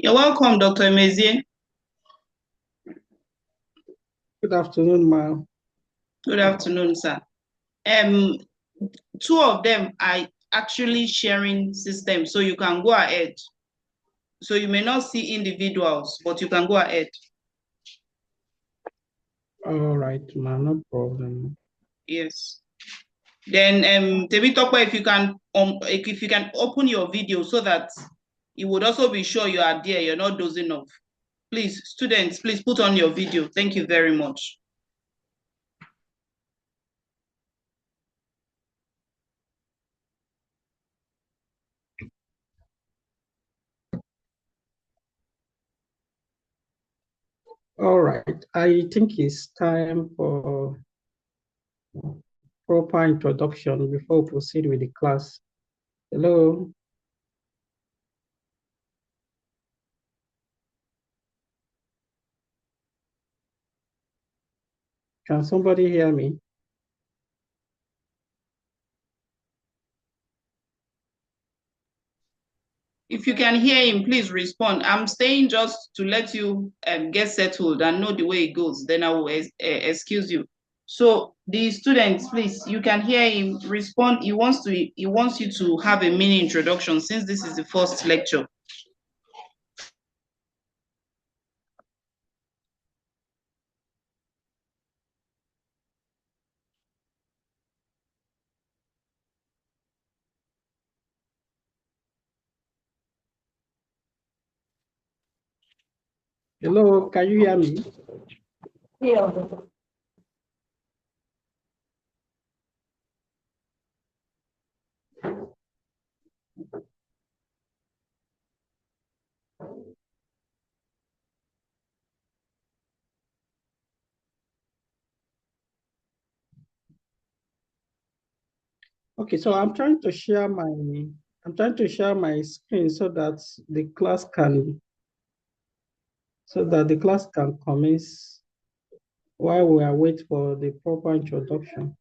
You're welcome, Dr. Emezie. Good afternoon, ma'am. Good afternoon, sir. Two of them are actually sharing systems, so you can go ahead. So you may not see individuals, but you can go ahead. All right, ma'am, no problem. Yes. Then Temitope, if you can open your video so that it would also be sure you are there, you're not dozing off. Please, students, please put on your video. Thank you very much. All right, I think it's time for proper introduction before we proceed with the class. Hello, can somebody hear me? If you can hear him, please respond. I'm staying just to let you get settled and know the way it goes. Then I will excuse you. So the students, please, you can hear him respond. He wants you to have a mini introduction since this is the first lecture. Hello, can you hear me? Yeah. Okay, so I'm trying to share my screen so that the class can commence while we are waiting for the proper introduction.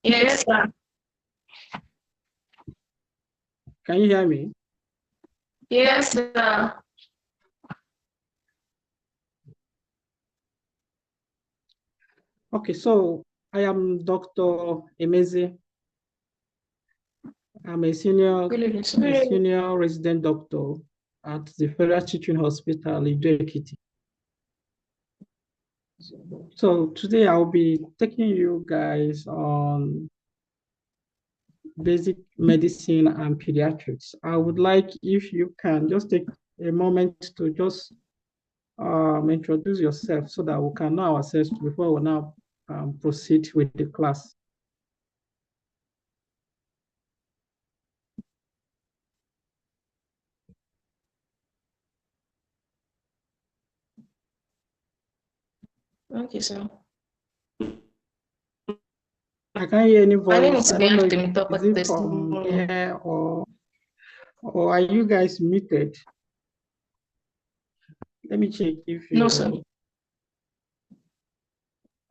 Yes, sir. Can you hear me? Yes, sir. Okay, so I am Dr. Emezi. I'm a senior resident doctor at the Federal Teaching Hospital in Ekiti. So today I'll be taking you guys on basic medicine and pediatrics. I would like if you can just take a moment to just introduce yourself so that we can know ourselves before we now proceed with the class. Okay, sir. I can't hear any My name voice. is I don't know if Temitope is it from here or are you guys muted? Let me check if No, sir. you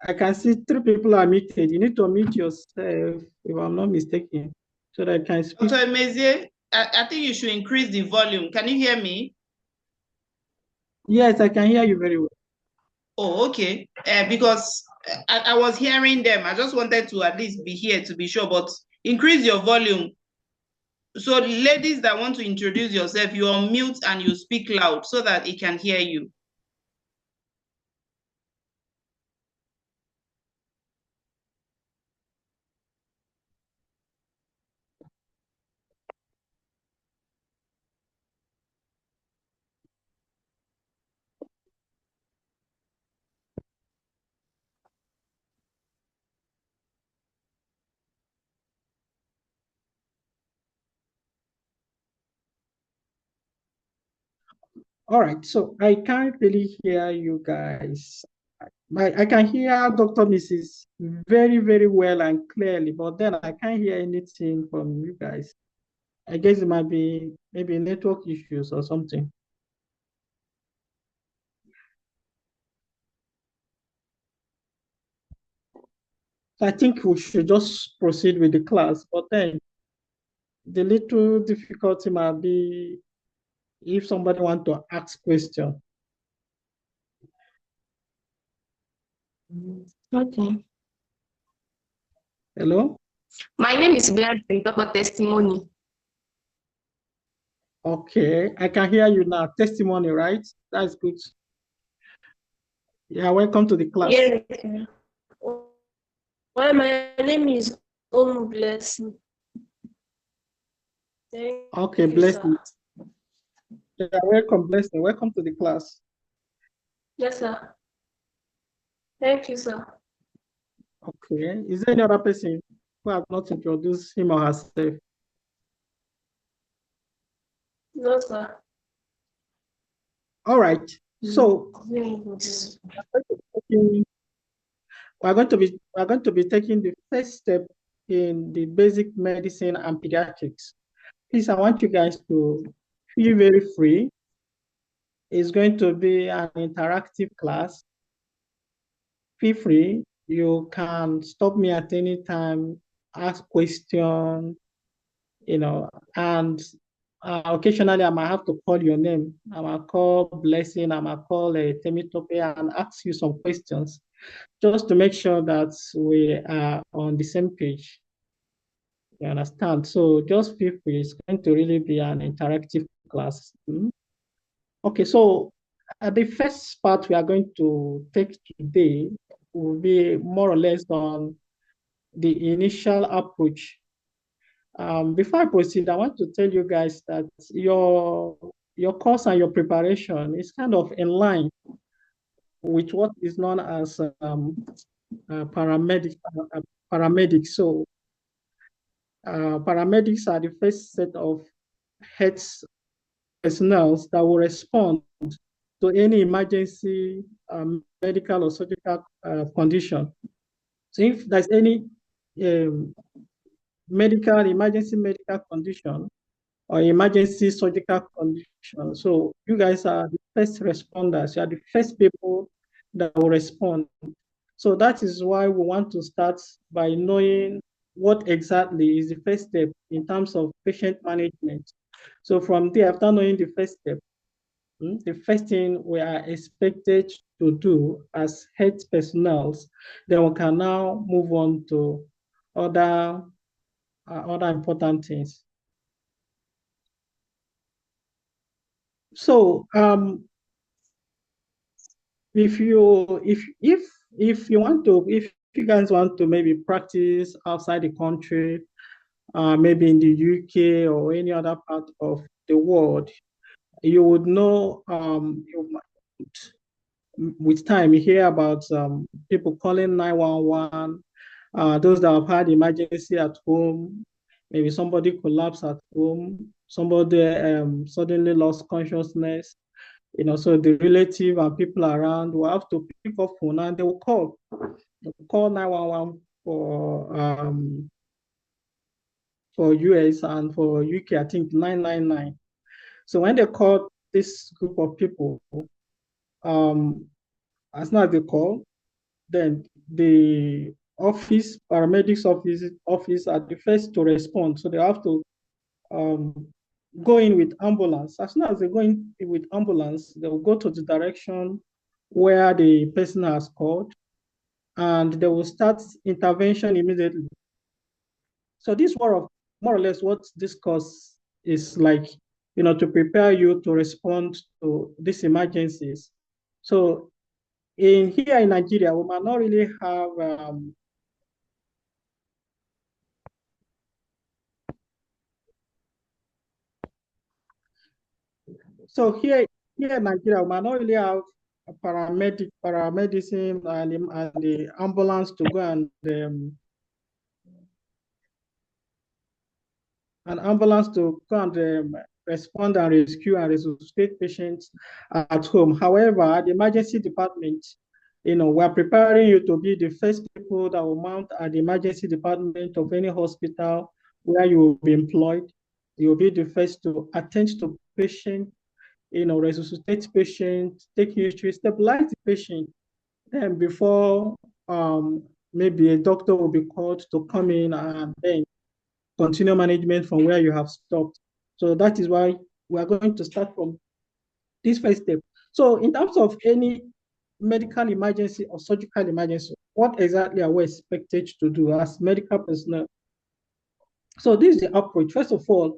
I can see three people are muted. You need to mute yourself, if I'm not mistaken, so that I can speak. Dr. Emezie, I think you should increase the volume. Can you hear me? Yes, I can hear you very well. Oh, okay. Because I was hearing them. I just wanted to at least be here to be sure, but increase your volume. So ladies that want to introduce yourself, you unmute and you speak loud so that it can hear you. All right, so I can't really hear you guys. I can hear Dr. Mrs. very, very well and clearly, but then I can't hear anything from you guys. I guess it might be maybe network issues or something. So I think we should just proceed with the class, but then the little difficulty might be if somebody want to ask question. Okay. Hello? My name is Beatrice, Dr. Testimony. Okay, I can hear you now. Testimony, right? That's good. Yeah, welcome to the class. Yes. Well, my name is Omu Blessing. Okay, Thank you, blessing. sir. Yeah, welcome, blessing. Welcome to the class. Yes, sir. Thank you, sir. Okay, is there any other person who has not introduced him or herself? No, sir. All right, so we're going to be taking the first step in the basic medicine and pediatrics. Please, I want you guys to feel very free. It's going to be an interactive class. Feel free. You can stop me at any time, ask questions, and occasionally I might have to call your name. I might call Blessing, I might call Temitope and ask you some questions just to make sure that we are on the same page. You understand? So just feel free. It's going to really be an interactive class. Okay, so the first part we are going to take today will be more or less on the initial approach. Before I proceed, I want to tell you guys that your course and your preparation is kind of in line with what is known as paramedics. Paramedics. So paramedics are the first set of health personnel that will respond to any emergency medical or surgical condition. So if there's any emergency medical condition or emergency surgical condition, so you guys are the first responders. You are the first people that will respond. So that is why we want to start by knowing what exactly is the first step in terms of patient management. So from there, after knowing the first step, the first thing we are expected to do as health personnel, then we can now move on to other important things. So if if you guys want to maybe practice outside the country, maybe in the UK or any other part of the world, you would know with time you hear about people calling 911, those that have had emergency at home, maybe somebody collapsed at home, somebody suddenly lost consciousness, so the relative and people around will have to pick up phone and they will call 911 for US and for UK, I think 999. So when they call this group of people, as soon as they call, then the paramedics office are the first to respond. So they have to um, go in with ambulance. As soon as they go in with ambulance, they will go to the direction where the person has called, and they will start intervention immediately. So this more or less what this course is like, to prepare you to respond to these emergencies. So here in Nigeria, we might not really have so here in Nigeria, we might not really have a paramedicine and the ambulance to go and an ambulance to go and respond and rescue and resuscitate patients at home. However, the emergency department, we're preparing you to be the first people that will mount at the emergency department of any hospital where you will be employed. You will be the first to attend to patient, resuscitate patient, take history, stabilize the patient. Then before maybe a doctor will be called to come in and then continue management from where you have stopped. So that is why we are going to start from this first step. So in terms of any medical emergency or surgical emergency, what exactly are we expected to do as medical personnel? So this is the approach. First of all,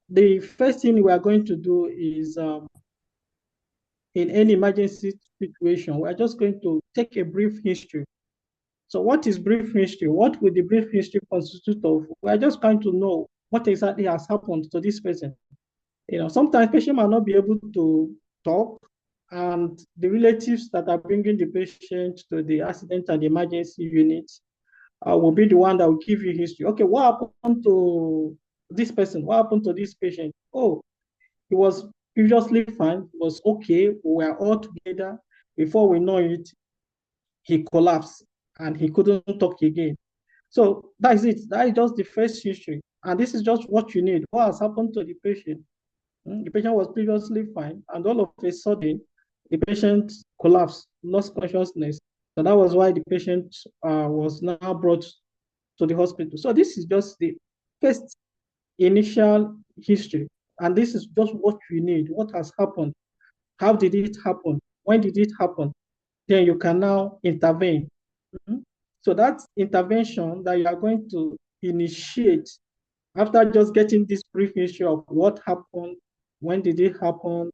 the first thing we are going to do is in any emergency situation, we are just going to take a brief history. So what is brief history? What will the brief history constitute of? We are just trying to know what exactly has happened to this person. Sometimes patient might not be able to talk, and the relatives that are bringing the patient to the accident and emergency unit will be the one that will give you history. Okay, what happened to this person? What happened to this patient? Oh, he was previously fine, he was okay, we were all together. Before we know it, he collapsed and he couldn't talk again. So that is it. That is just the first history. And this is just what you need. What has happened to the patient? The patient was previously fine, and all of a sudden, the patient collapsed, lost consciousness. So that was why the patient was now brought to the hospital. So this is just the first initial history. And this is just what you need. What has happened? How did it happen? When did it happen? Then you can now intervene. Mhm. So that intervention that you are going to initiate after just getting this brief history of what happened, when did it happen,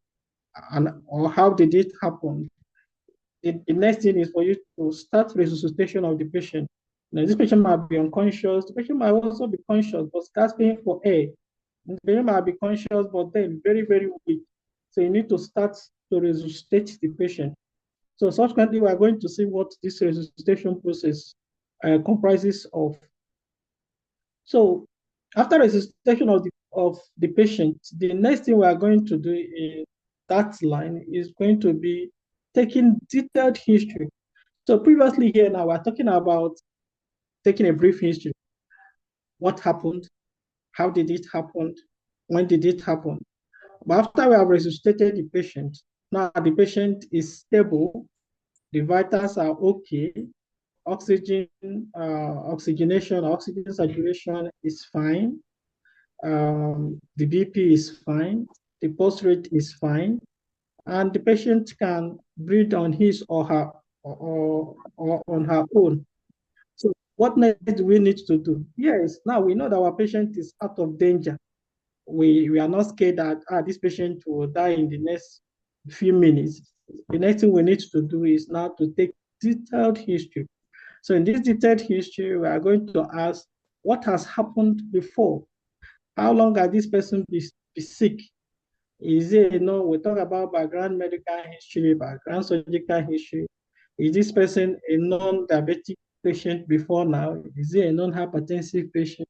and or how did it happen, the next thing is for you to start resuscitation of the patient. Now, this patient might be unconscious. The patient might also be conscious, but gasping for air. The patient might be conscious, but then very, very weak. So you need to start to resuscitate the patient. So subsequently, we are going to see what this resuscitation process comprises of. So after resuscitation of the patient, the next thing we are going to do in that line is going to be taking detailed history. So previously here now we're talking about taking a brief history. What happened? How did it happen? When did it happen? But after we have resuscitated the patient, now the patient is stable, the vitals are okay, oxygen, oxygenation, oxygen saturation is fine. The BP is fine, the pulse rate is fine, and the patient can breathe on his or her or on her own. So what next do we need to do? Yes, now we know that our patient is out of danger. We are not scared that this patient will die in the next few minutes. The next thing we need to do is now to take detailed history. So in this detailed history, we are going to ask what has happened before. How long has this person been sick? Is it, we talk about background medical history, background surgical history. Is this person a non-diabetic patient before now? Is it a non-hypertensive patient?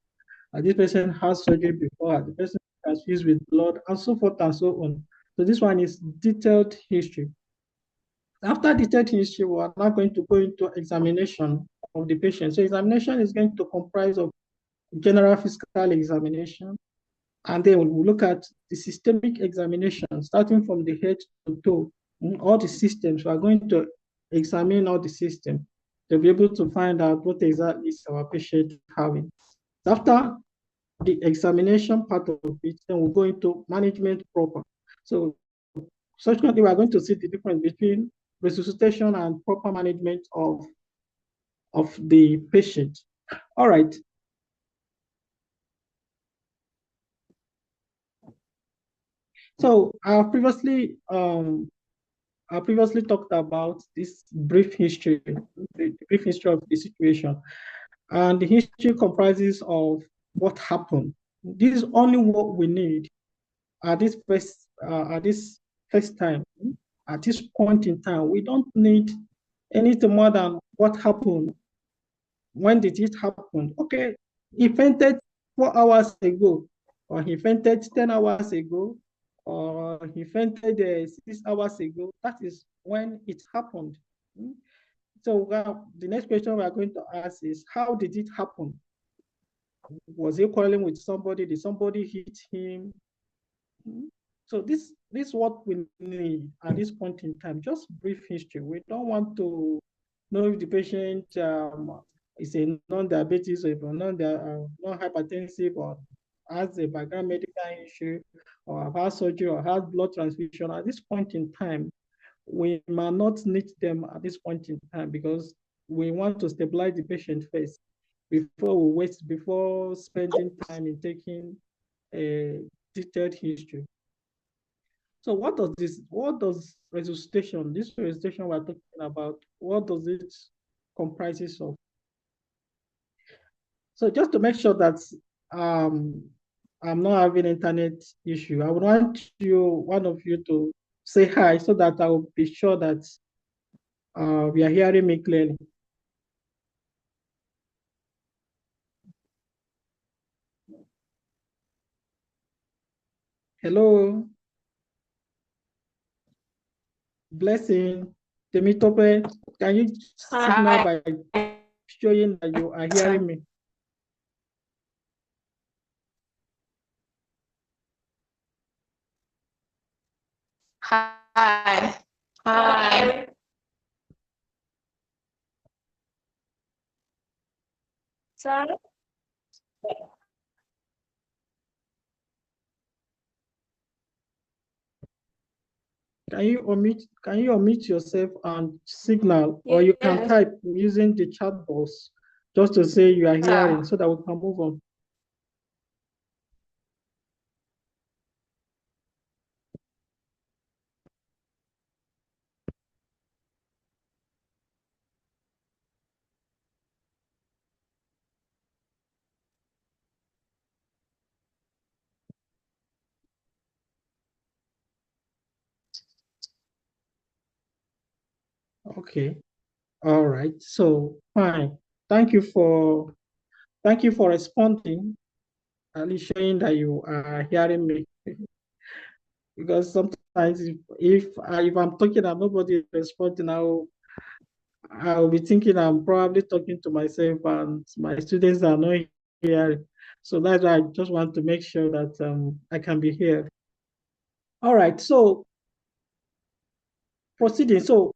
Has this person had surgery before? Has the person transfused with blood? And so forth and so on. So this one is detailed history. After detailed history, we are now going to go into examination of the patient. So examination is going to comprise of general physical examination, and then we'll look at the systemic examination, starting from the head to toe. All the systems, we are going to examine all the systems. to be able to find out what exactly is our patient having. After the examination part of it, then we'll go into management proper. So subsequently, we're going to see the difference between resuscitation and proper management of the patient. All right. So I previously talked about this brief history, the brief history of the situation. And the history comprises of what happened. This is only what we need at this first time, at this point in time. We don't need anything more than what happened. When did it happen? Okay, he fainted 4 hours ago, or he fainted 10 hours ago, or he fainted 6 hours ago. That is when it happened. So the next question we are going to ask is, how did it happen? Was he quarreling with somebody? Did somebody hit him? So this is what we need at this point in time, just brief history. We don't want to know if the patient is a non-diabetes or non-hypertensive or has a background medical issue or has surgery or has blood transfusion. At this point in time, we might not need them at this point in time because we want to stabilize the patient first before spending time in taking a detailed history. So what does resuscitation, this resuscitation we're talking about, what does it comprises of? So just to make sure that I'm not having internet issue, I would want one of you to say hi so that I will be sure that we are hearing me clearly. Hello. Blessing. Temitope, can you signal by showing that you are hearing me? Hi. Hi. Sir? Can you unmute yourself and signal, or you can type using the chat box just to say you are hearing so that we can move on. Okay. All right. So fine. Thank you for responding and showing that you are hearing me. Because sometimes if I'm talking and nobody is responding, I'll be thinking I'm probably talking to myself and my students are not hearing. So that's why I just want to make sure that I can be heard. All right. So proceeding. So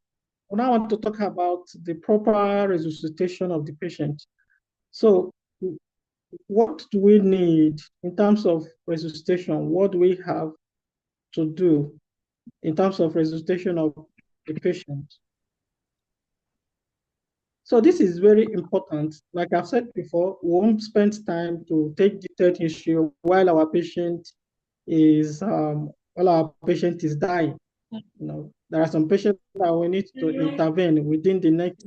now I want to talk about the proper resuscitation of the patient. So what do we need in terms of resuscitation? What do we have to do in terms of resuscitation of the patient? So this is very important. Like I've said before, we won't spend time to take detailed history while our patient is dying. You know, there are some patients that we need to intervene within the next.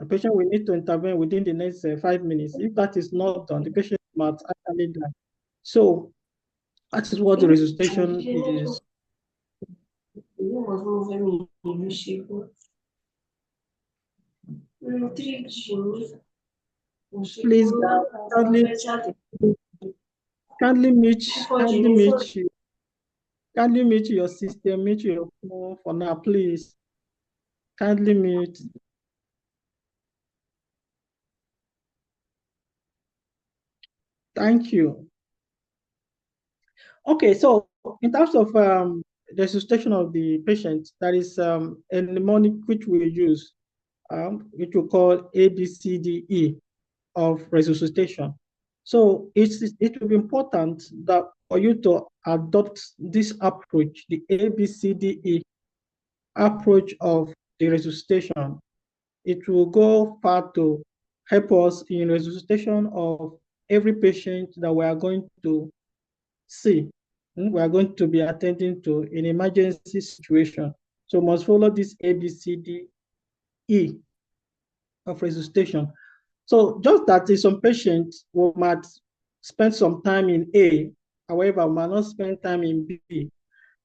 A patient will need to intervene within the next 5 minutes. If that is not done, the patient might actually die. So that is what the resuscitation is. Please kindly mute your system, mute your phone for now, please. Kindly mute. Thank you. Okay, so in terms of the resuscitation of the patient, that is a mnemonic which we use. which we call ABCDE of resuscitation. So it will be important that for you to adopt this approach, the ABCDE approach of the resuscitation. It will go far to help us in resuscitation of every patient that we are going to see. We are going to be attending to in emergency situation. So must follow this ABCDE of resuscitation. So just that in some patients we might spend some time in A, however, we might not spend time in B.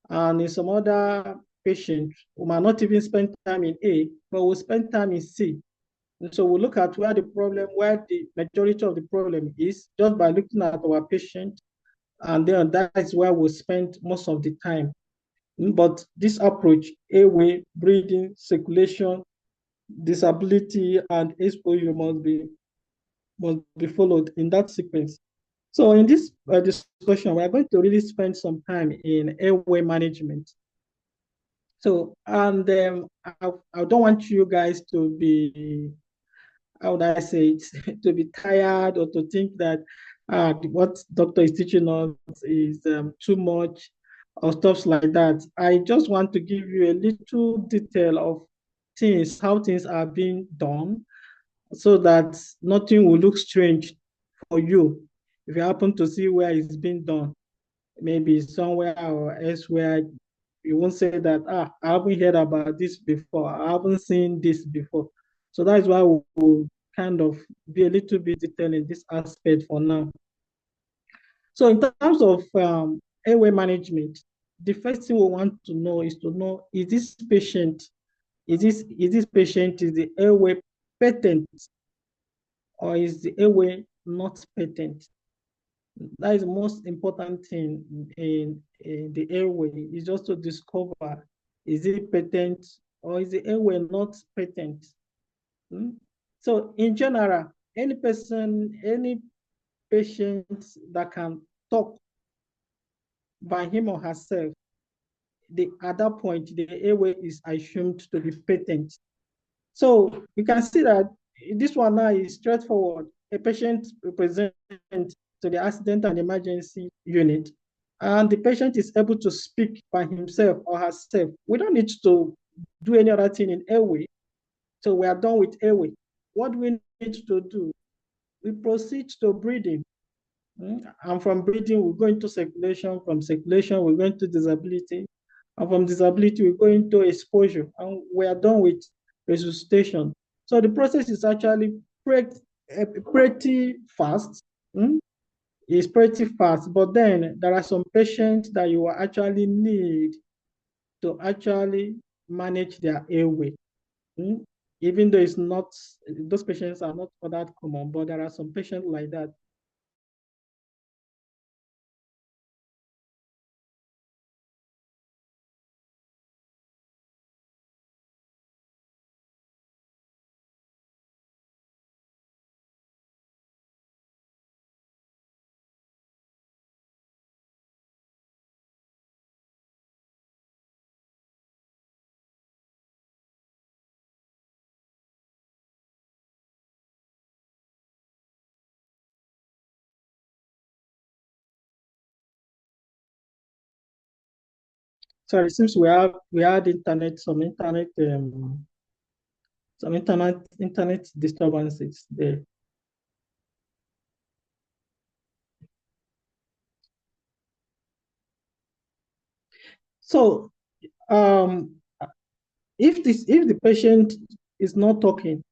And in some other patients, we might not even spend time in A, but we'll spend time in C. And so we look at where the majority of the problem is just by looking at our patient, and then that is where we spend most of the time. But this approach, airway, breathing, circulation, disability, and exposure must be followed in that sequence. So in this discussion, we're going to really spend some time in airway management. So, and I don't want you guys to be, how would I say it, to be tired or to think that what doctor is teaching us is too much or stuff like that. I just want to give you a little detail of things, how things are being done, so that nothing will look strange for you if you happen to see where it's being done, maybe somewhere or elsewhere. You won't say that, I haven't heard about this before, I haven't seen this before. So that's why we'll kind of be a little bit detailed in this aspect for now. So in terms of airway management, the first thing we want to know is is this patient, is the airway patent or is the airway not patent? That is the most important thing in the airway, is just to discover, is it patent or is the airway not patent? So in general, any patient that can talk by him or herself, at that point, the airway is assumed to be patent. So you can see that this one now is straightforward. A patient presents to the accident and emergency unit, and the patient is able to speak by himself or herself. We don't need to do any other thing in airway. So we are done with airway. What do we need to do? We proceed to breathing. And from breathing, we go into circulation. From circulation, we go into disability. And from disability, we go into exposure. And we are done with resuscitation. So the process is actually pretty fast. It's pretty fast. But then there are some patients that you will actually need to actually manage their airway. Even though it's not, those patients are not that common, but there are some patients like that. Sorry, since we had some internet disturbances there. So if the patient is not talking,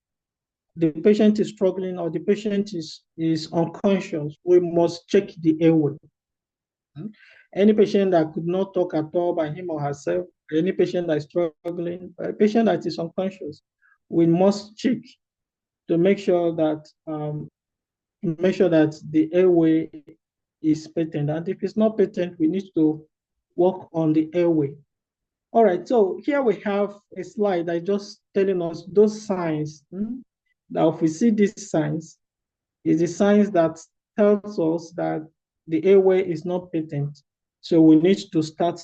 the patient is struggling, or the patient is unconscious, we must check the airway. Any patient that could not talk at all by him or herself, any patient that is struggling, a patient that is unconscious, we must check to make sure that the airway is patent. And if it's not patent, we need to work on the airway. All right, so here we have a slide that is just telling us those signs. That if we see these signs, is the signs that tells us that the airway is not patent. So we need to start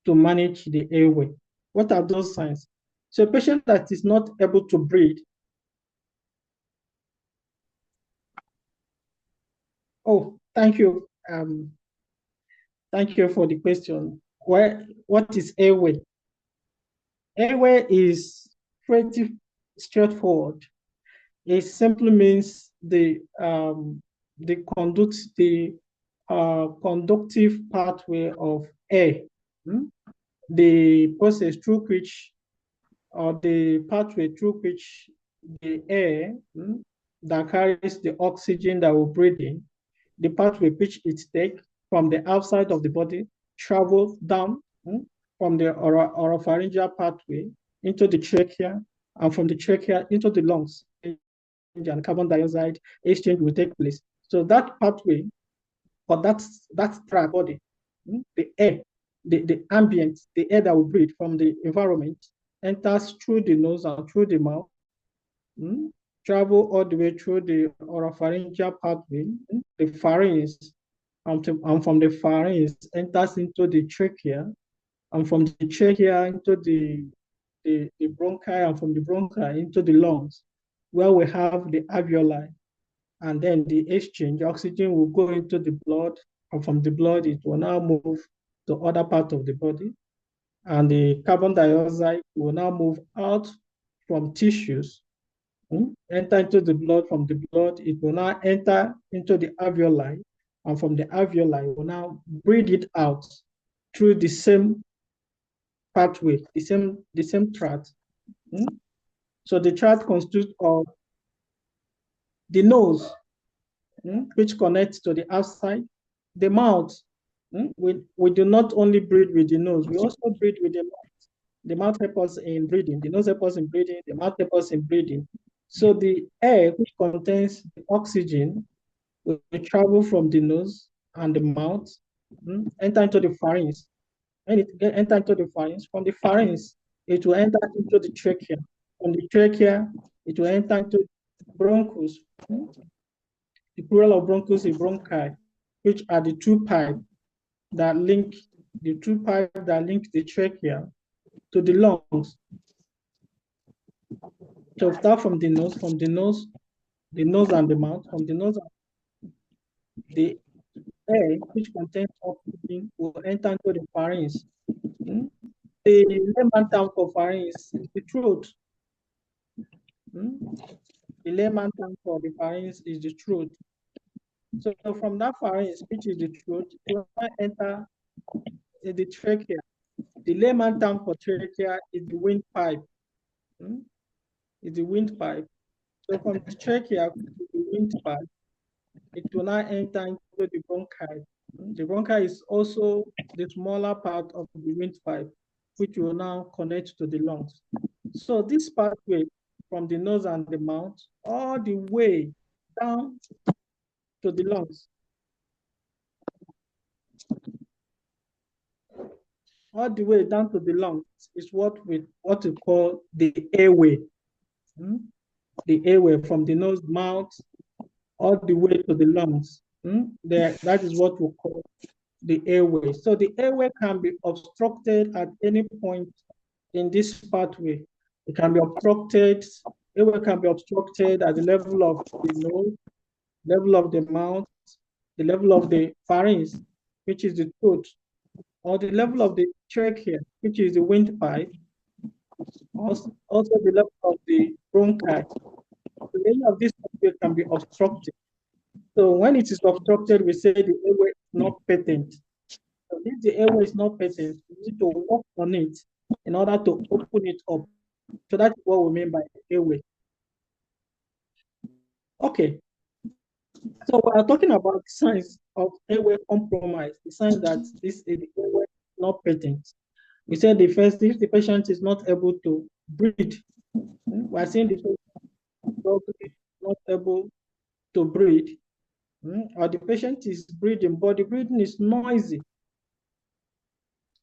to manage the airway. What are those signs? So a patient that is not able to breathe. Oh, thank you. Thank you for the question. What is airway? Airway is pretty straightforward. It simply means the conductive pathway of air, the process through which, or the pathway through which the air that carries the oxygen that we breathe in, the pathway which it takes from the outside of the body, travel down from the oropharyngeal pathway into the trachea, and from the trachea into the lungs, and carbon dioxide exchange will take place. So that pathway, or that track body, the air, the ambient, the air that we breathe from the environment enters through the nose and through the mouth, travel all the way through the oropharyngeal pathway, the pharynx, and from the pharynx enters into the trachea, and from the trachea into the bronchi, and from the bronchi into the lungs, where we have the alveoli. And then the exchange, oxygen will go into the blood, and from the blood, it will now move to other part of the body. And the carbon dioxide will now move out from tissues, enter into the blood. From the blood, it will now enter into the alveoli, and from the alveoli, it will now breathe it out through the same pathway, the same tract. So the tract consists of the nose, which connects to the outside, the mouth. We do not only breathe with the nose, we also breathe with the mouth. The mouth helps us in breathing, the nose helps us in breathing, the mouth helps us in breathing. So the air which contains the oxygen will travel from the nose and the mouth, enter into the pharynx. And it enter into the pharynx. From the pharynx, it will enter into the trachea. From the trachea, it will enter into bronchus, the plural of bronchus is bronchi, which are the two pipes that link the trachea to the lungs. So start from the nose, the nose and the mouth. From the nose, the air which contains oxygen will enter into the pharynx. The layman term for pharynx is the throat. The layman term for the pharynx is the throat. So from that pharynx, which is the throat, it will enter the trachea. The layman term for trachea is the windpipe. Is the windpipe. So from the trachea to the windpipe, it will now enter into the bronchi. The bronchi is also the smaller part of the windpipe, which will now connect to the lungs. So this pathway from the nose and the mouth all the way down to the lungs, all the way down to the lungs is what we call the airway. The airway from the nose, mouth, all the way to the lungs. That is what we call the airway. So the airway can be obstructed at any point in this pathway. It can be obstructed, airway can be obstructed at the level of the nose, level of the mouth, the level of the pharynx, which is the throat, or the level of the trachea, which is the windpipe, also the level of the bronchi. So any of these pathways can be obstructed. So when it is obstructed, we say the airway is not patent. So if the airway is not patent, we need to work on it in order to open it up. So that's what we mean by airway. Okay. So we are talking about signs of airway compromise, the sign that this the airway is not patent. We said the first, if the patient is not able to breathe, we are saying the patient is not able to breathe, or the patient is breathing, but the breathing is noisy.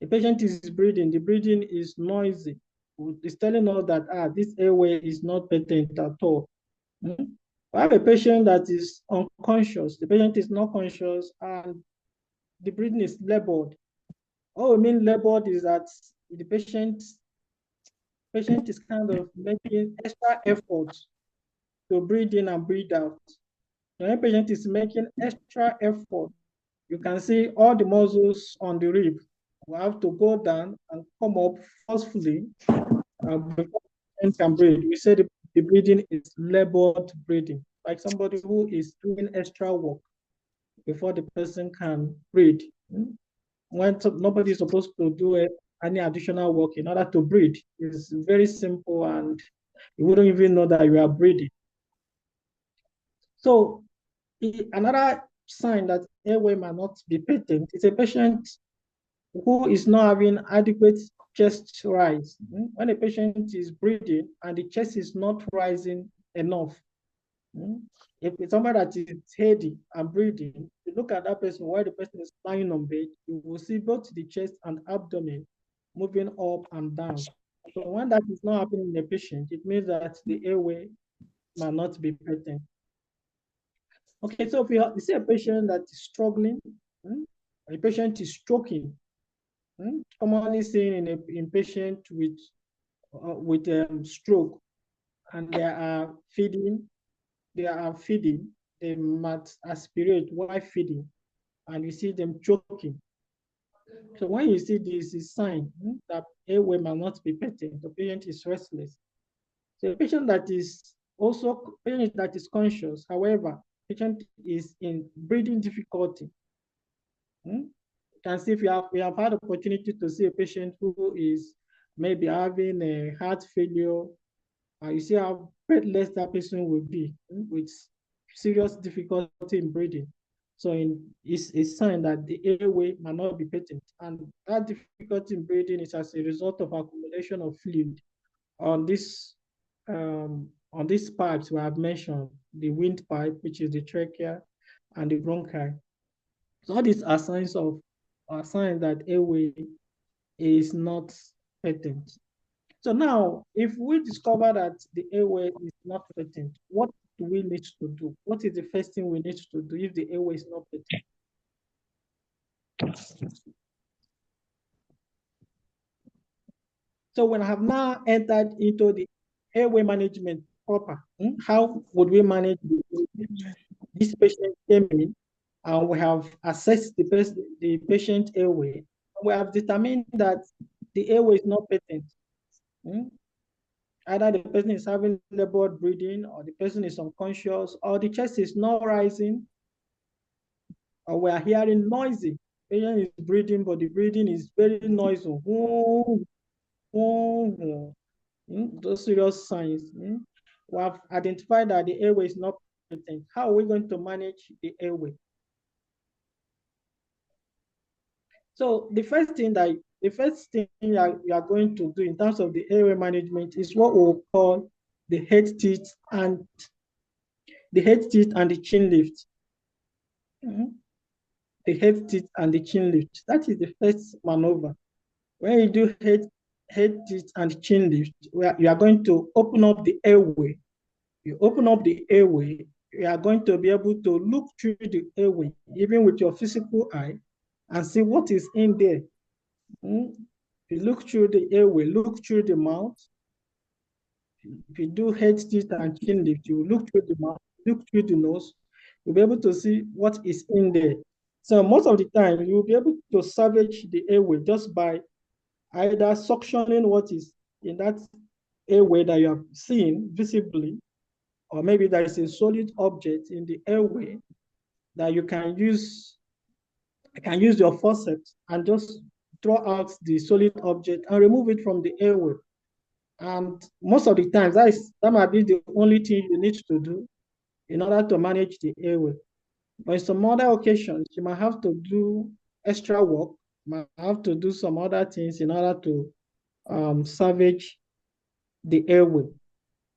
The patient is breathing, the breathing is noisy. It's telling us that this airway is not patent at all. I have a patient that is unconscious. The patient is not conscious and the breathing is labored. All we mean labored is that the patient patient is kind of making extra effort to breathe in and breathe out. When a patient is making extra effort, you can see all the muscles on the rib will have to go down and come up forcefully before the patient can breathe. We say the breathing is labored breathing, like somebody who is doing extra work before the person can breathe. When nobody is supposed to do any additional work in order to breathe, it's very simple and you wouldn't even know that you are breathing. So another sign that airway might not be patent is a patient who is not having adequate chest rise. When a patient is breathing and the chest is not rising enough, if it's somebody that is heady and breathing, you look at that person while the person is lying on bed, you will see both the chest and abdomen moving up and down. So when that is not happening in a patient, it means that the airway might not be patent. Okay, so if you see a patient that is struggling, a patient is choking, commonly seen in patient with stroke, and they are feeding, they might aspirate while feeding, and you see them choking. So when you see this, is sign that airway might not be patent. The patient is restless. So a patient that is conscious, however, patient is in breathing difficulty. You can see if we have had opportunity to see a patient who is maybe having a heart failure, you see how breathless that person will be with serious difficulty in breathing. So it's a sign that the airway might not be patent. And that difficulty in breathing is as a result of accumulation of fluid on these pipes we have mentioned, the windpipe, which is the trachea, and the bronchi. So all these are signs that airway is not patent. So now, if we discover that the airway is not patent, what do we need to do? What is the first thing we need to do if the airway is not patent? So when I have now entered into the airway management proper, how would we manage this patient came in and we have assessed the patient airway. We have determined that the airway is not patent. Either the person is having labored breathing, or the person is unconscious, or the chest is not rising, or we are hearing noisy. The patient is breathing, but the breathing is very noisy. Those serious signs. We have identified that the airway is not patent. How are we going to manage the airway? So the first thing you are going to do in terms of the airway management is what we'll call the head teeth and the chin lift. The head teeth and the chin lift. That is the first maneuver. When you do head teeth and chin lift, you are going to open up the airway. You open up the airway, you are going to be able to look through the airway, even with your physical eye, and see what is in there. You look through the airway, look through the mouth. If you do head teeth and chin lift, you look through the mouth, look through the nose, you'll be able to see what is in there. So most of the time, you'll be able to salvage the airway just by either suctioning what is in that airway that you have seen visibly, or maybe there is a solid object in the airway that you can use your forceps and just draw out the solid object and remove it from the airway. And most of the times, that might be the only thing you need to do in order to manage the airway. But in some other occasions, you might have to do extra work, might have to do some other things in order to salvage the airway.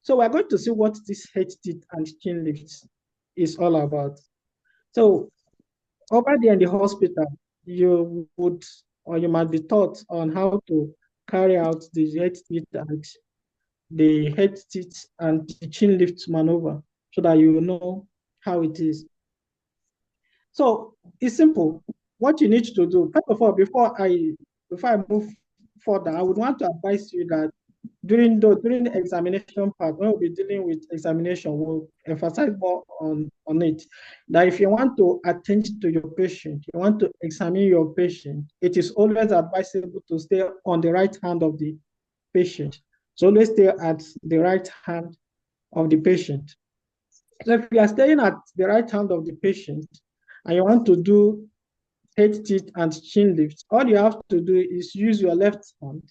So we're going to see what this head teeth and chin lift is all about. So over there in the hospital, you might be taught on how to carry out the head teeth and the chin lift maneuver so that you know how it is. So it's simple. What you need to do, first of all, before I move further, I would want to advise you that during the examination part, when we'll be dealing with examination, we'll emphasize more on it. That if you want to attend to your patient, you want to examine your patient, it is always advisable to stay on the right hand of the patient. So always stay at the right hand of the patient. So if you are staying at the right hand of the patient and you want to do head tilt and chin lift, all you have to do is use your left hand,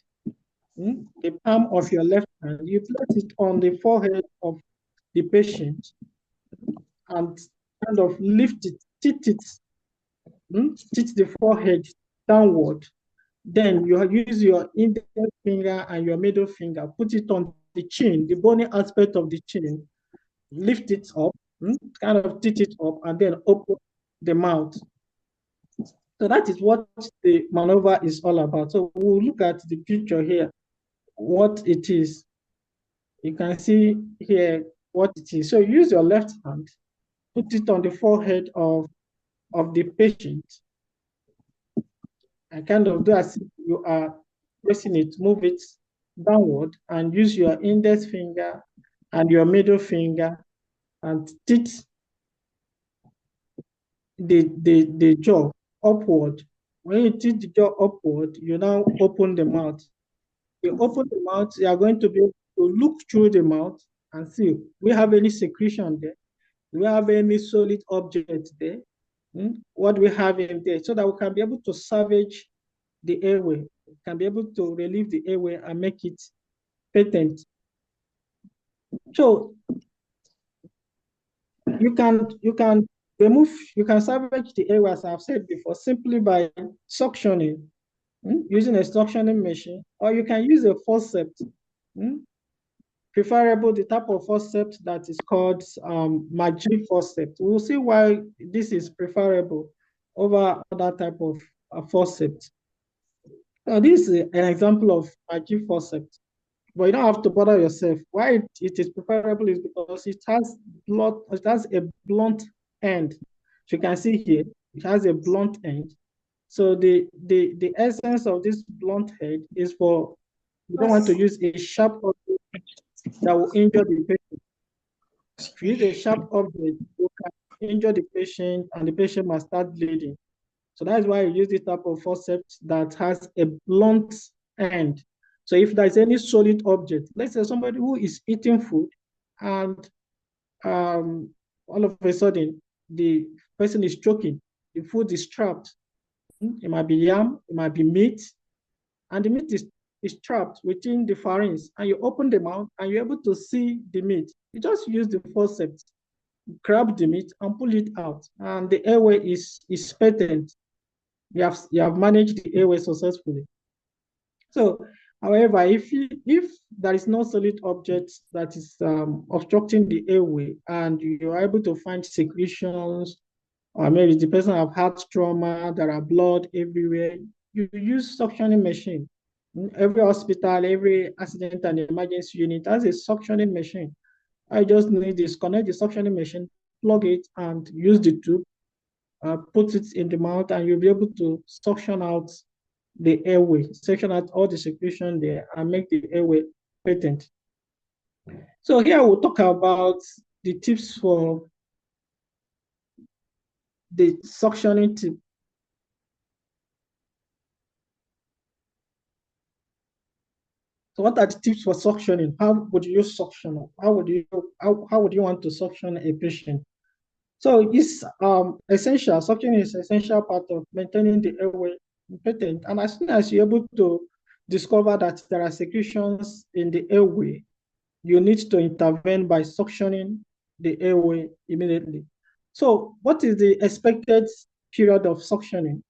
the palm of your left hand, you place it on the forehead of the patient and kind of lift it, tilt the forehead downward. Then you use your index finger and your middle finger, put it on the chin, the bony aspect of the chin, lift it up, kind of tilt it up, and then open the mouth. So that is what the maneuver is all about. So we'll look at the picture here, what it is. You can see here what it is. So use your left hand, put it on the forehead of the patient, and kind of do as if you are pressing it, move it downward, and use your index finger and your middle finger and tilt the jaw upward. When you tilt the jaw upward, you now open the mouth. You open the mouth, you are going to be able to look through the mouth and see, we have any secretion there? Do we have any solid object there? What we have in there, so that we can be able to salvage the airway, we can be able to relieve the airway and make it patent. So you can remove, you can salvage the airway, as I've said before, simply by suctioning, using a suctioning machine, or you can use a forceps. Preferable the type of forceps that is called Maggi forceps. We'll see why this is preferable over other type of forceps. Now, this is an example of Maggi forceps, but you don't have to bother yourself. Why it is preferable is because it has a blunt end. So you can see here, it has a blunt end. So the essence of this blunt head is for, you don't want to use a sharp object that will injure the patient. If you use a sharp object, you can injure the patient and the patient must start bleeding. So that's why you use this type of forceps that has a blunt end. So if there's any solid object, let's say somebody who is eating food and all of a sudden the person is choking, the food is trapped. It might be yam, it might be meat, and the meat is trapped within the pharynx, and you open the mouth and you're able to see the meat. You just use the forceps, grab the meat and pull it out, and the airway is patent. You have managed the airway successfully. So, however, if there is no solid object that is obstructing the airway and you are able to find secretions, or maybe the person have had trauma, there are blood everywhere, you use suctioning machine. Every hospital, every accident and emergency unit has a suctioning machine. I just need to disconnect the suctioning machine, plug it, and use the tube, put it in the mouth, and you'll be able to suction out the airway, suction out all the secretion there, and make the airway patent. So here we'll talk about the tips for the suctioning tip. So what are the tips for suctioning? How would you suction? How would you want to suction a patient? So it's essential. Suctioning is essential part of maintaining the airway patent. And as soon as you're able to discover that there are secretions in the airway, you need to intervene by suctioning the airway immediately. So what is the expected period of suctioning?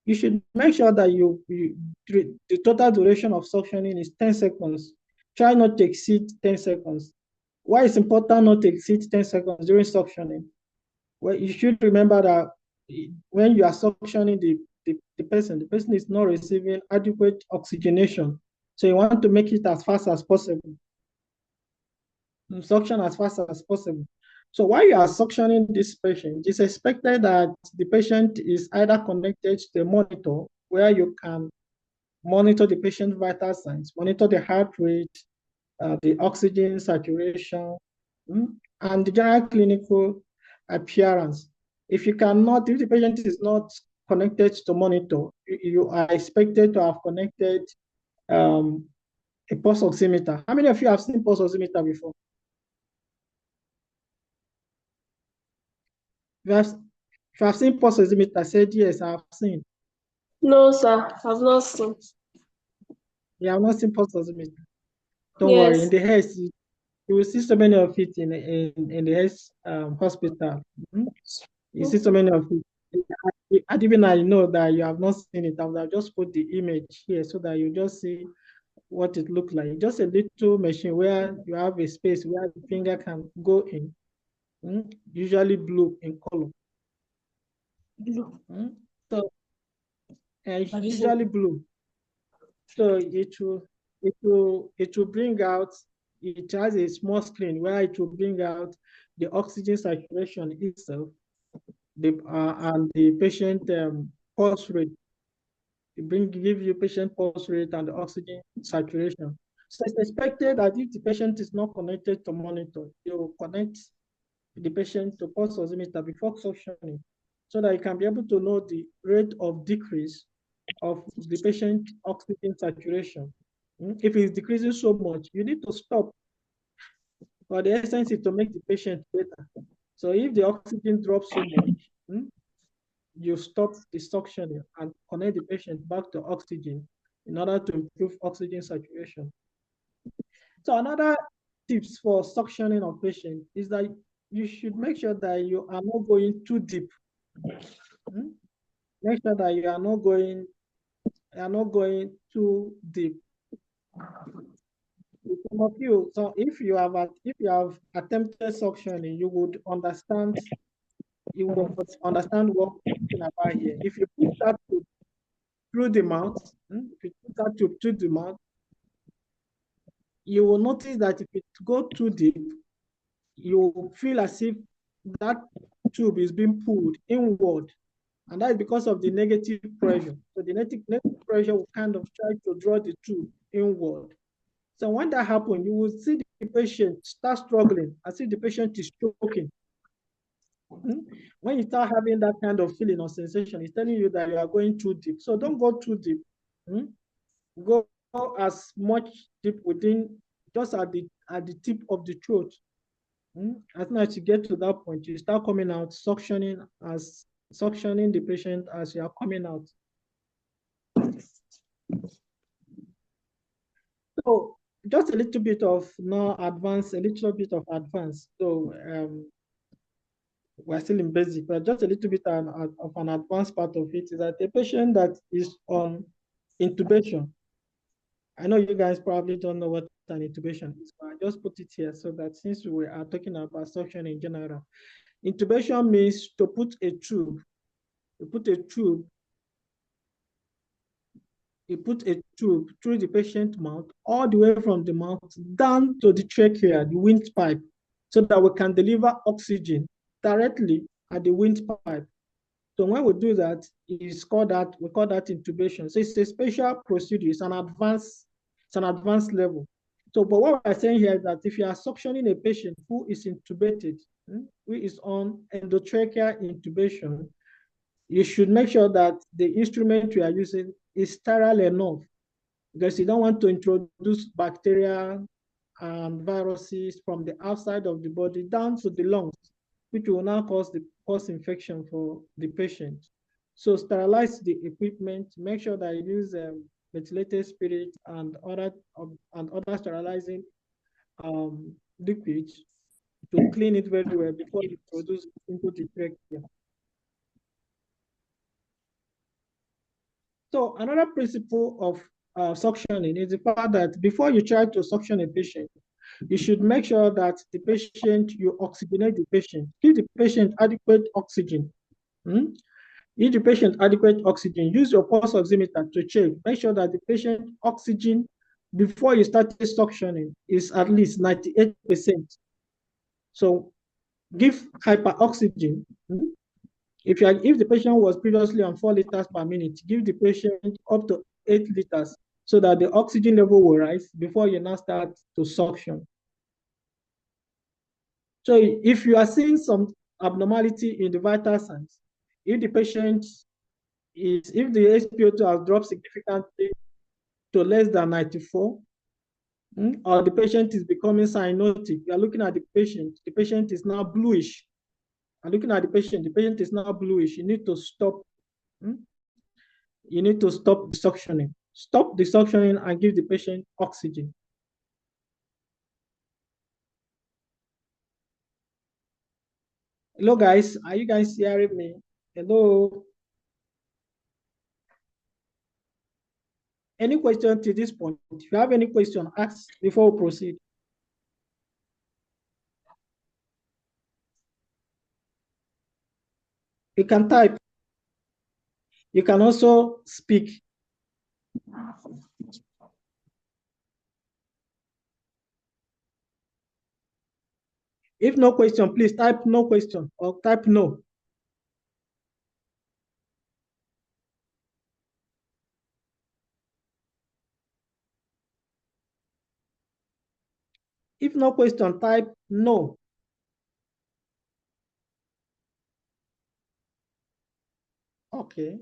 You should make sure that the total duration of suctioning is 10 seconds. Try not to exceed 10 seconds. Why it's important not to exceed 10 seconds during suctioning? Well, you should remember that when you are suctioning the person is not receiving adequate oxygenation. So you want to make it as fast as possible. Suction as fast as possible. So while you are suctioning this patient, it's expected that the patient is either connected to the monitor where you can monitor the patient vital signs, monitor the heart rate, the oxygen saturation, and the general clinical appearance. If the patient is not connected to monitor, you are expected to have connected a pulse oximeter. How many of you have seen pulse oximeter before? If you have seen pulse oximeter, said yes, I have seen. No, sir. I've not seen. You have not seen pulse oximeter. Don't worry. In the health, you will see so many of it in the health hospital. You see so many of it. And even I know that you have not seen it. I will just put the image here so that you just see what it looks like. Just a little machine where you have a space where the finger can go in, usually blue in color. Blue. So it's usually blue. So it will bring out, it has a small screen where it will bring out the oxygen saturation itself, and the patient pulse rate. Give you patient pulse rate and the oxygen saturation. So it's expected that if the patient is not connected to monitor, you will connect the patient to pulse oximeter before suctioning, so that you can be able to know the rate of decrease of the patient oxygen saturation. If it's decreasing so much, you need to stop. For the essence is to make the patient better. So if the oxygen drops so much, you stop the suctioning and connect the patient back to oxygen in order to improve oxygen saturation. So another tips for suctioning of patient is that you should make sure that you are not going too deep. Make sure that you are not going too deep. Some of you, so if you have attempted suctioning, you would understand what we're talking about here. If you put that tube through the mouth, you will notice that if it go too deep, you will feel as if that tube is being pulled inward, and that is because of the negative pressure. So the negative pressure will kind of try to draw the tube inward. So when that happens, you will see the patient start struggling, as if the patient is choking. When you start having that kind of feeling or sensation, it's telling you that you are going too deep. So don't go too deep. Go as much deep within, just at the tip of the throat. As soon as you get to that point, you start coming out, suctioning the patient as you are coming out. So just a little bit of advanced. So we're still in basic, but just a little bit of an advanced part of it is that a patient that is on intubation. I know you guys probably don't know what an intubation is, but I just put it here so that since we are talking about suction in general, intubation means to put a tube. You put a tube through the patient mouth, all the way from the mouth down to the trachea, the windpipe, so that we can deliver oxygen directly at the windpipe. So when we do that, we call that intubation. So it's a special procedure. It's an advanced level. So, but what we're saying here is that if you are suctioning a patient who is intubated, who is on endotracheal intubation, you should make sure that the instrument you are using is sterile enough, because you don't want to introduce bacteria and viruses from the outside of the body down to the lungs, which will now cause infection for the patient. So sterilize the equipment, make sure that you use methylated spirit and other sterilizing liquids to clean it very well before you introduce it into the trachea. So another principle of suctioning is the fact that before you try to suction a patient, you should make sure that you oxygenate the patient. Give the patient adequate oxygen. Give the patient adequate oxygen. Use your pulse oximeter to check. Make sure that the patient oxygen before you start suctioning is at least 98%. So give hyperoxygen. If the patient was previously on 4 liters per minute, give the patient up to 8 liters so that the oxygen level will rise before you now start to suction. So if you are seeing some abnormality in the vital signs, if the patient if the SpO2 has dropped significantly to less than 94, or the patient is becoming cyanotic, you are looking at the patient is now bluish. I'm looking at the patient is now bluish. You need to stop. You need to stop the suctioning. Stop the suctioning and give the patient oxygen. Hello, guys. Are you guys hearing me? Hello. Any question to this point? If you have any question, ask before we proceed. You can type. You can also speak. If no question, please type no question or type no. If no question, type no. Okay.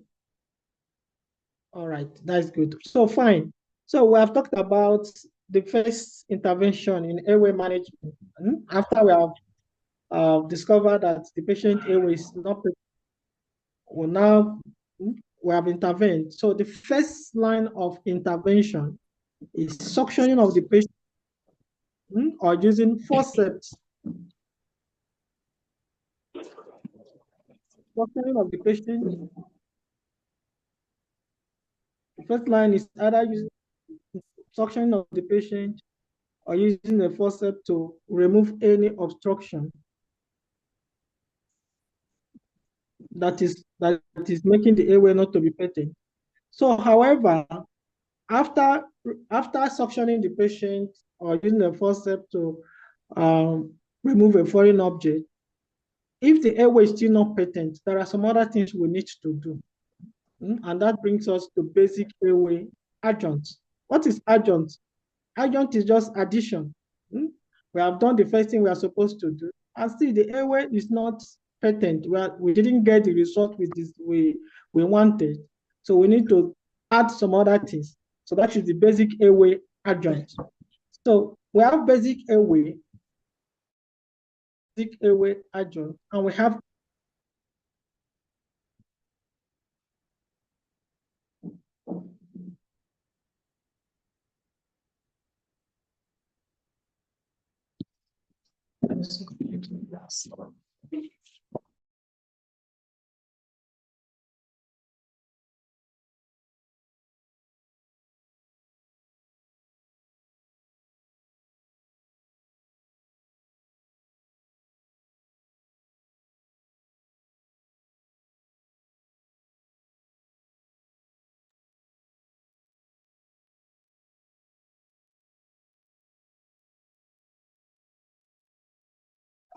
All right, that's good. So fine. So we have talked about the first intervention in airway management. After we have discovered that the patient airway is not, well, now we have intervened. So the first line of intervention is suctioning of the patient or using forceps. Suctioning of the patient. The first line is either using suctioning of the patient or using the forceps to remove any obstruction that is making the airway not to be patent. So, however, after suctioning the patient or using a forceps to remove a foreign object, if the airway is still not patent, there are some other things we need to do. And that brings us to basic airway adjuncts. What is adjunct? Adjunct is just addition. We have done the first thing we are supposed to do, and still the airway is not patent. We didn't get the result we wanted. So we need to add some other things. So that is the basic airway adjunct. So we have basic airway adjunct, and we have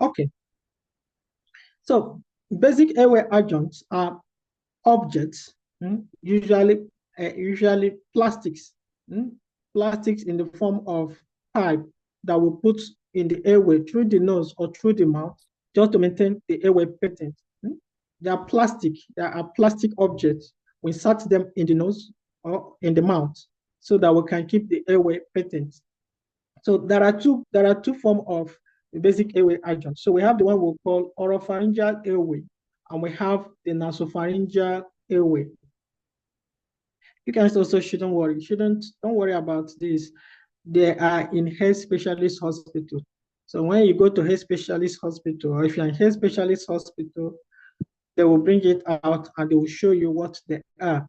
okay. So basic airway adjuncts are objects, usually plastics, plastics in the form of pipe that we put in the airway through the nose or through the mouth just to maintain the airway patent. They are plastic objects. We insert them in the nose or in the mouth so that we can keep the airway patent. So there are two forms of basic airway adjuncts. So we have the one we call oropharyngeal airway, and we have the nasopharyngeal airway. You guys also shouldn't worry. Don't worry about this. They are in health specialist hospital. So when you go to health specialist hospital, or if you're in health specialist hospital, they will bring it out and they will show you what they are.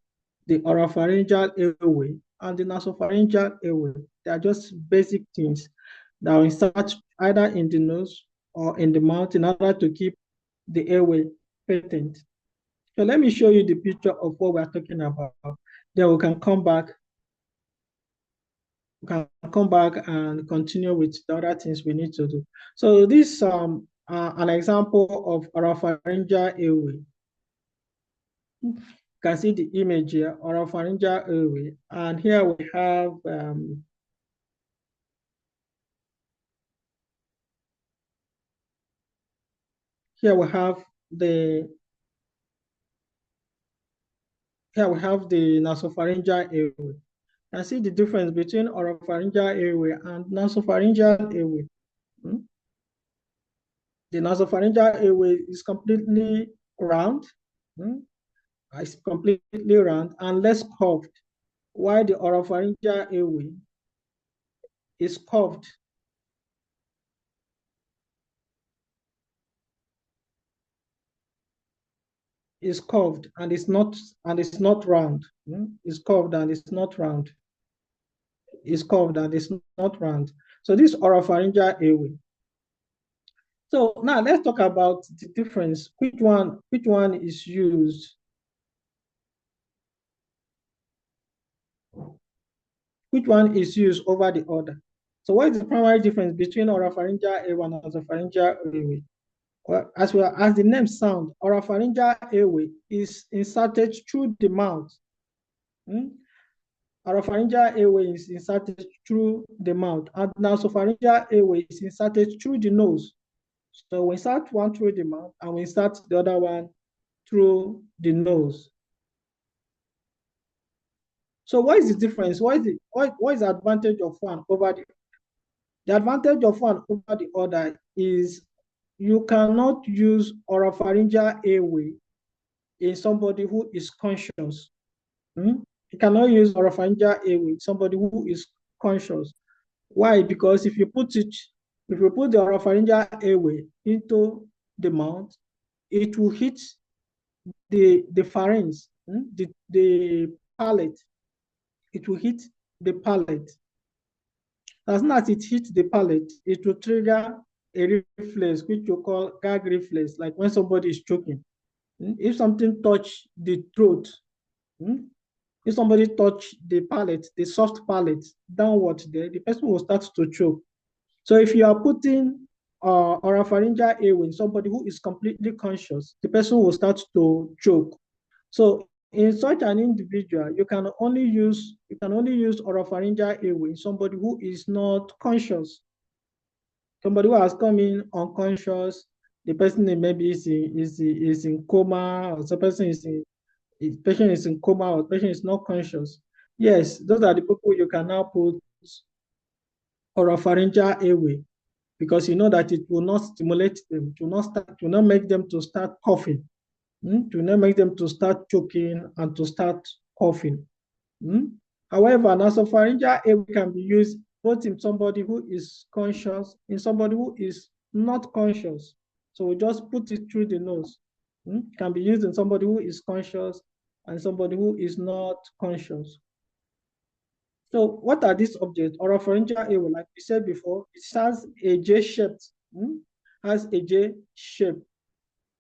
The oropharyngeal airway and the nasopharyngeal airway. They are just basic things that will insert either in the nose or in the mouth in order to keep the airway patent. So let me show you the picture of what we're talking about. Then we can come back. We can come back and continue with the other things we need to do. So this an example of oropharyngeal airway. You can see the image here, oropharyngeal airway. And here we have here we have the nasopharyngeal airway. And see the difference between oropharyngeal airway and nasopharyngeal airway. The nasopharyngeal airway is completely round. It's completely round and less curved, while the oropharyngeal airway is curved. Is curved and it's not round. It's curved and it's not round. It's curved and it's not round. So this oropharyngeal airway. So now let's talk about the difference. Which one is used? Which one is used over the other? So what is the primary difference between oropharyngeal airway and nasopharyngeal airway? Well, as the name sounds, oropharyngeal airway is inserted through the mouth. Oropharyngeal airway is inserted through the mouth, and nasopharyngeal airway is inserted through the nose. So we insert one through the mouth, and we insert the other one through the nose. So what is the difference? What is the advantage of one over the other? The advantage of one over the other is you cannot use oropharyngeal airway in somebody who is conscious. You cannot use oropharyngeal airway in somebody who is conscious. Why? Because if you put the oropharyngeal airway into the mouth, it will hit the pharynx, the palate. It will hit the palate. As soon as it hits the palate, it will trigger a reflex, which you call gag reflex, like when somebody is choking. If something touch the throat, if somebody touch the palate, the soft palate downward there, the person will start to choke. So if you are putting oropharyngeal airway in somebody who is completely conscious, the person will start to choke. So in such an individual, you can only use oropharyngeal airway in somebody who is not conscious. Somebody who has come in unconscious, the person maybe is in coma, or the person patient is in coma, or the patient is not conscious. Yes, those are the people you can now put oropharyngeal airway, because you know that it will not stimulate them, to not make them to start coughing, to not make them to start choking and to start coughing. However, nasopharyngeal airway can be used both in somebody who is conscious, in somebody who is not conscious. So we just put it through the nose. Can be used in somebody who is conscious and somebody who is not conscious. So what are these objects? Oropharyngeal airway, like we said before, it has a J-shaped,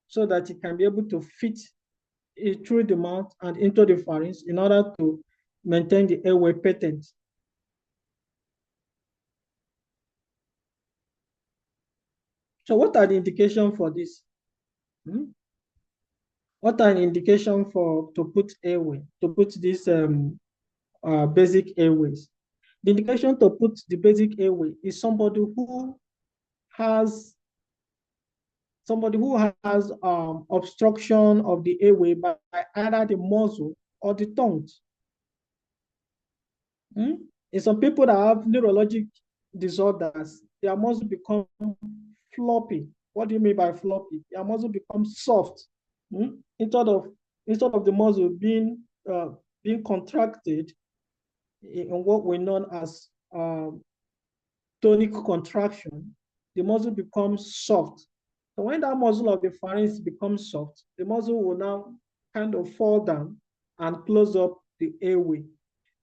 so that it can be able to fit it through the mouth and into the pharynx in order to maintain the airway patent. So what are the indications for this? What are the indications to put this basic airways? The indication to put the basic airway is somebody who has obstruction of the airway by either the muzzle or the tongue. In some people that have neurologic disorders, their muzzle become floppy. What do you mean by floppy? Their muzzle becomes soft. Instead of the muzzle being contracted in what we know as tonic contraction, the muzzle becomes soft. So when that muzzle of the pharynx becomes soft, the muzzle will now kind of fall down and close up the airway.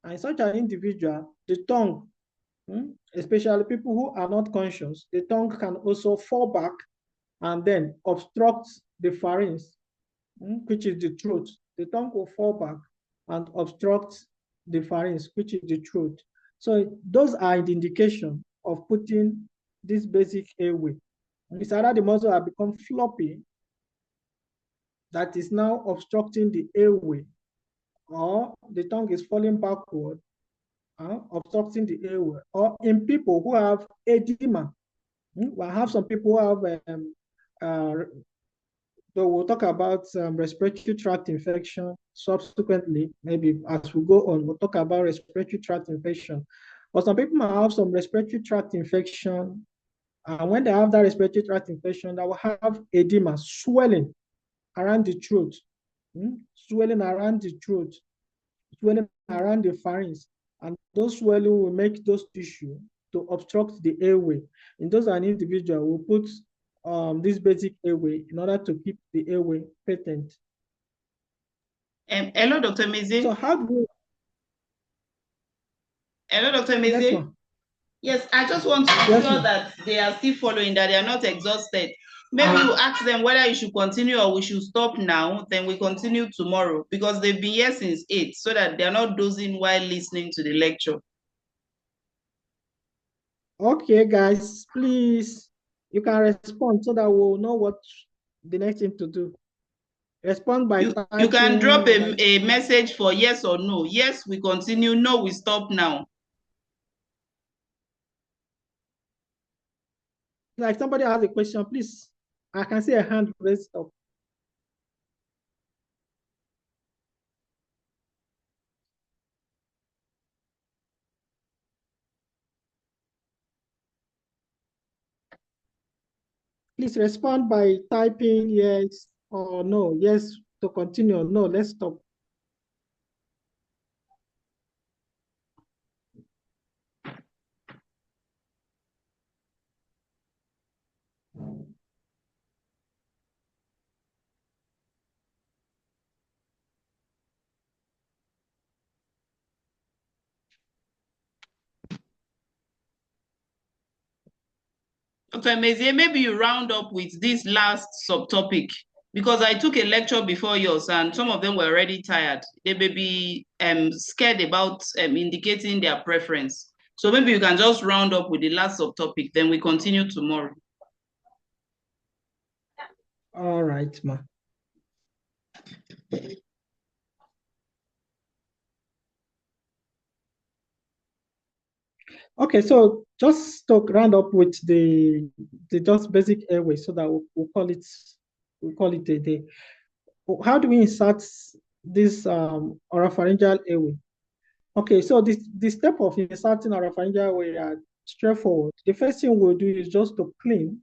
And in such an individual, the tongue, especially people who are not conscious, the tongue can also fall back and then obstruct the pharynx, which is the throat. The tongue will fall back and obstruct the pharynx, which is the throat. So those are the indication of putting this basic airway. It's either the muscle has become floppy, that is now obstructing the airway, or the tongue is falling backward, obstructing the airway, or in people who have edema. We have some people who have, so we'll talk about respiratory tract infection subsequently. Maybe as we go on, we'll talk about respiratory tract infection. But some people might have some respiratory tract infection, and when they have that respiratory tract infection, they will have edema, swelling around the throat, swelling around the throat, swelling around the pharynx, and those swelling will make those tissue to obstruct the airway. In those an individual will put this basic airway in order to keep the airway patent. Hello, Dr. Meze. So how do we... Hello, Dr. Meze. Yes, yes, I just want to be sure that they are still following, that they are not exhausted. Maybe you ask them whether you should continue or we should stop now, then we continue tomorrow, because they've been here since 8, so that they're not dozing while listening to the lecture. Okay, guys, please, you can respond so that we'll know what the next thing to do. Respond by you can drop a message for yes or no. Yes, we continue. No, we stop now. Like somebody has a question, please. I can see a hand raised up. Please respond by typing yes or no. Yes to continue. No, let's stop. Okay, Mezie, maybe you round up with this last subtopic, because I took a lecture before yours and some of them were already tired. They may be scared about indicating their preference. So maybe you can just round up with the last subtopic, then we continue tomorrow. All right, ma. Okay, so just to round up with the just basic airway, so that we'll call it a day. How do we insert this oropharyngeal airway? Okay, so the step of inserting oropharyngeal airway are straightforward. The first thing we'll do is just to clean.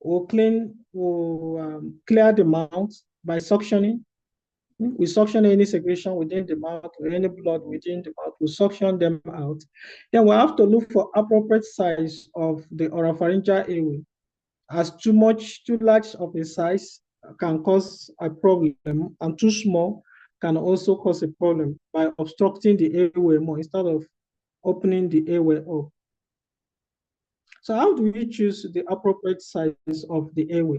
We'll clear the mouth by suctioning. We suction any secretion within the mouth or any blood within the mouth. We suction them out. Then we have to look for appropriate size of the oropharyngeal airway. As too large of a size can cause a problem, and too small can also cause a problem by obstructing the airway more instead of opening the airway up. So how do we choose the appropriate size of the airway?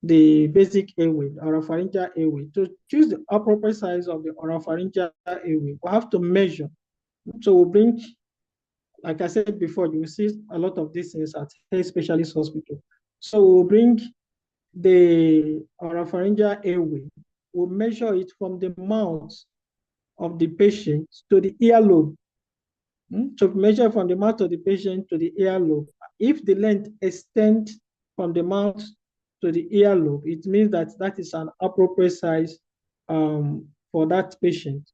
The basic airway, oropharyngeal airway. To choose the appropriate size of the oropharyngeal airway, we have to measure. So we'll bring, like I said before, you will see a lot of these things at a specialist hospital. So we'll bring the oropharyngeal airway. We'll measure it from the mouth of the patient to the earlobe. So measure from the mouth of the patient to the earlobe. If the length extends from the mouth to the earlobe, it means that that is an appropriate size for that patient.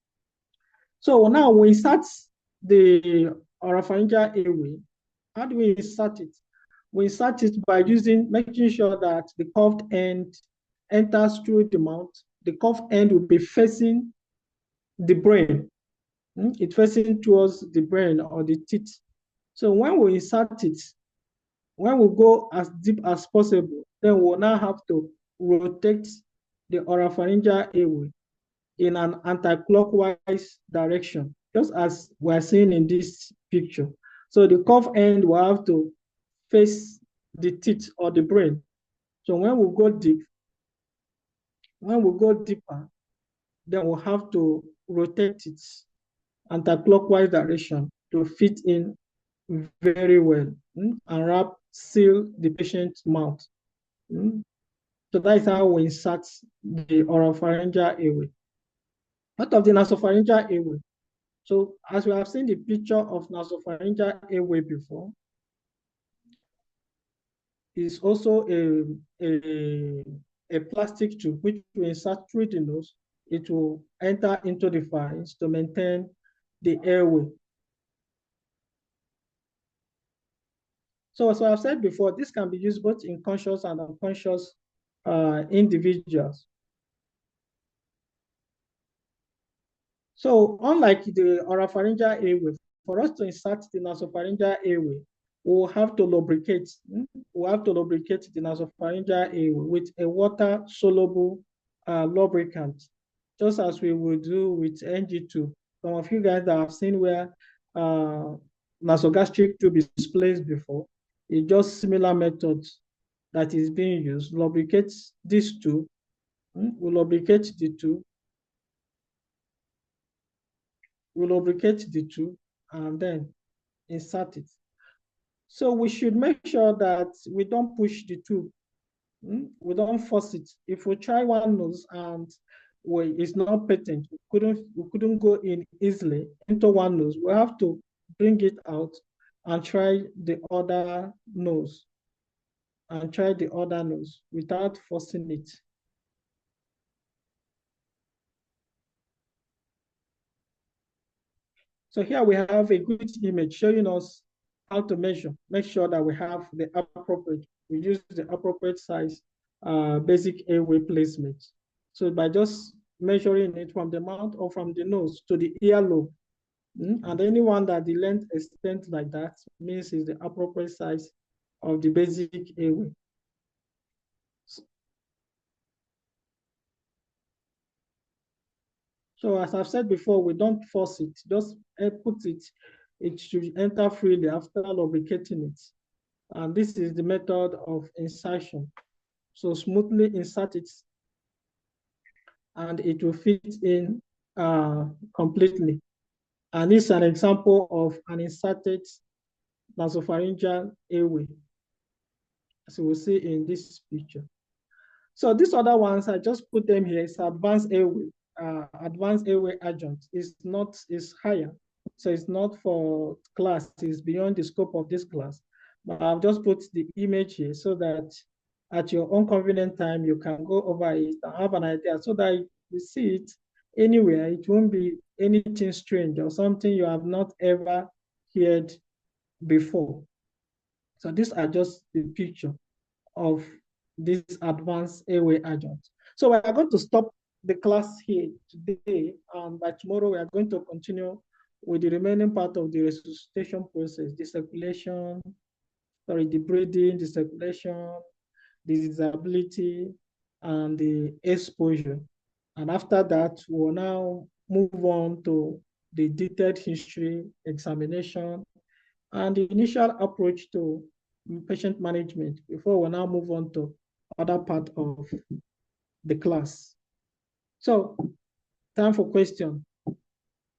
So now we insert the oropharyngeal airway. How do we insert it? We insert it by making sure that the curved end enters through the mouth. The curved end will be facing the brain. It's facing towards the brain or the teeth. So when we insert it, when we go as deep as possible, then we'll now have to rotate the oropharyngeal airway in an anti-clockwise direction, just as we're seeing in this picture. So the curved end will have to face the teeth or the brain. So when we go deeper, then we'll have to rotate it anti-clockwise direction to fit in very well and seal the patient's mouth. So that is how we insert the oropharyngeal airway. Out of the nasopharyngeal airway. So as we have seen the picture of nasopharyngeal airway before, is also a plastic tube which will insert through the nose. It will enter into the pharynx to maintain the airway. So as I've said before, this can be used both in conscious and unconscious individuals. So unlike the oropharyngeal airway, for us to insert the nasopharyngeal airway, we'll have to lubricate. We'll have to lubricate the nasopharyngeal airway with a water-soluble lubricant, just as we would do with NG2. Some of you guys that have seen where nasogastric tube is placed before, it's just similar methods that is being used. Lubricate this tube. We lubricate the tube. We lubricate the tube and then insert it. So we should make sure that we don't push the tube. We don't force it. If we try one nose and it's not patent, we couldn't go in easily into one nose. We have to bring it out and try the other nose. Without forcing it. So here we have a good image showing us how to measure. Make sure that we have we use the appropriate size basic airway placement. So by just measuring it from the mouth or from the nose to the earlobe, and anyone that the length extends like that means is the appropriate size of the basic airway. So as I've said before, we don't force it, just put it. It should enter freely after lubricating it. And this is the method of insertion. So smoothly insert it and it will fit in completely. And this is an example of an inserted nasopharyngeal airway, as you will see in this picture. So these other ones, I just put them here. It's advanced airway adjunct. It's higher. So it's not for class, it's beyond the scope of this class. But I've just put the image here so that at your own convenient time, you can go over it and have an idea so that you see it anywhere. It won't be anything strange or something you have not ever heard before. So these are just the picture of this advanced airway adjunct. So we are going to stop the class here today, and by tomorrow we are going to continue with the remaining part of the resuscitation process, the breathing, the circulation, the disability, and the exposure. And after that, we'll now move on to the detailed history, examination, and the initial approach to patient management before we now move on to other part of the class. So, time for question.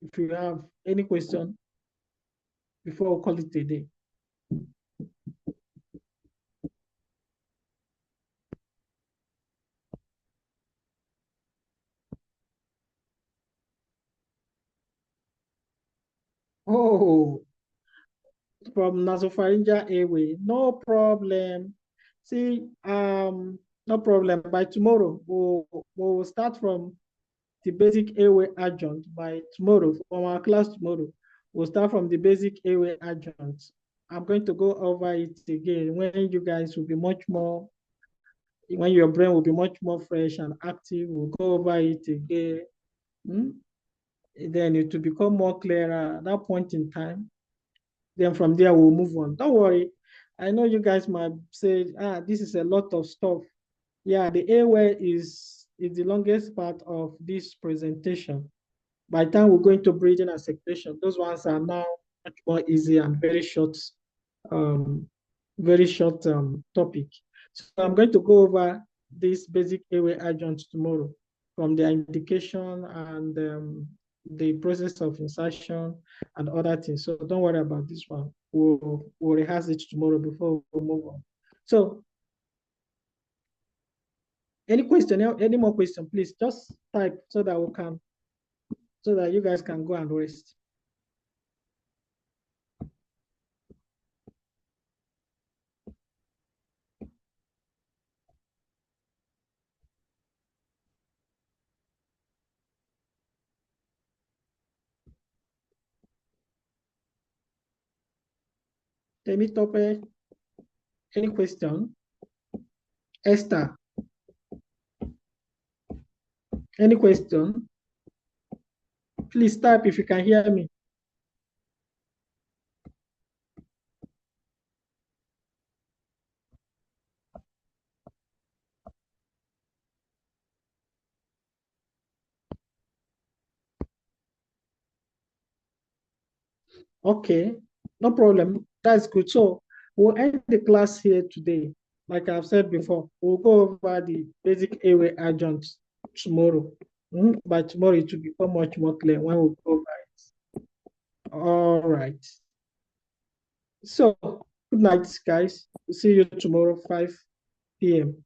If you have any question before we call it a day. Oh, from nasopharyngeal airway, no problem. See, no problem. By tomorrow, we'll start from the basic airway adjunct. By tomorrow, from our class tomorrow, we'll start from the basic airway adjunct. I'm going to go over it again when you guys will be much more, when your brain will be much more fresh and active. We'll go over it again. Then it will become more clearer at that point in time. Then from there, we'll move on. Don't worry. I know you guys might say, this is a lot of stuff. Yeah, the airway is the longest part of this presentation. By the time we go into breathing and circulation, those ones are now much more easy and very short topic. So I'm going to go over this basic airway adjunct tomorrow, from the indication and the process of insertion and other things. So don't worry about this one. We'll rehearse it tomorrow before we move on. So any more question, please just type so that we can so that you guys can go and rest. Any topic? Any question? Esther, any question? Please type if you can hear me. Okay, no problem. That's good. So we'll end the class here today. Like I've said before, we'll go over the basic airway adjuncts tomorrow. But tomorrow it will become much more clear when we go over it. All right. So good night, guys. See you tomorrow, 5 p.m.